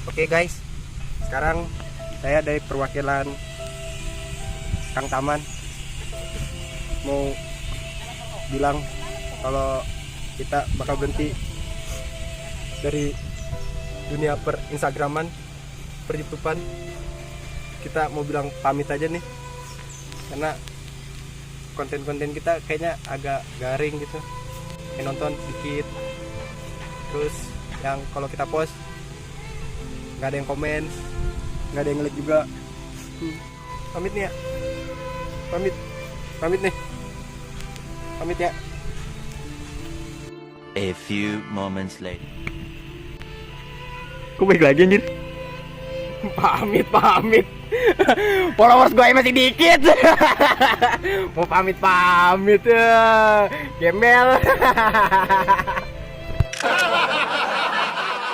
Oke guys, sekarang saya dari perwakilan Kang Taman mau bilang kalau kita bakal berhenti dari dunia per Instagraman, per YouTubean. Kita mau bilang pamit aja nih, karena konten-konten kita kayaknya agak garing gitu, yang nonton dikit, terus yang kalau kita post nggak ada yang komen, nggak ada yang like juga. Pamit nih ya, pamit nih, pamit ya. A few moments later. Kok baik lagi anjir? Pamit followers gue masih dikit. Mau pamit ya, gembel.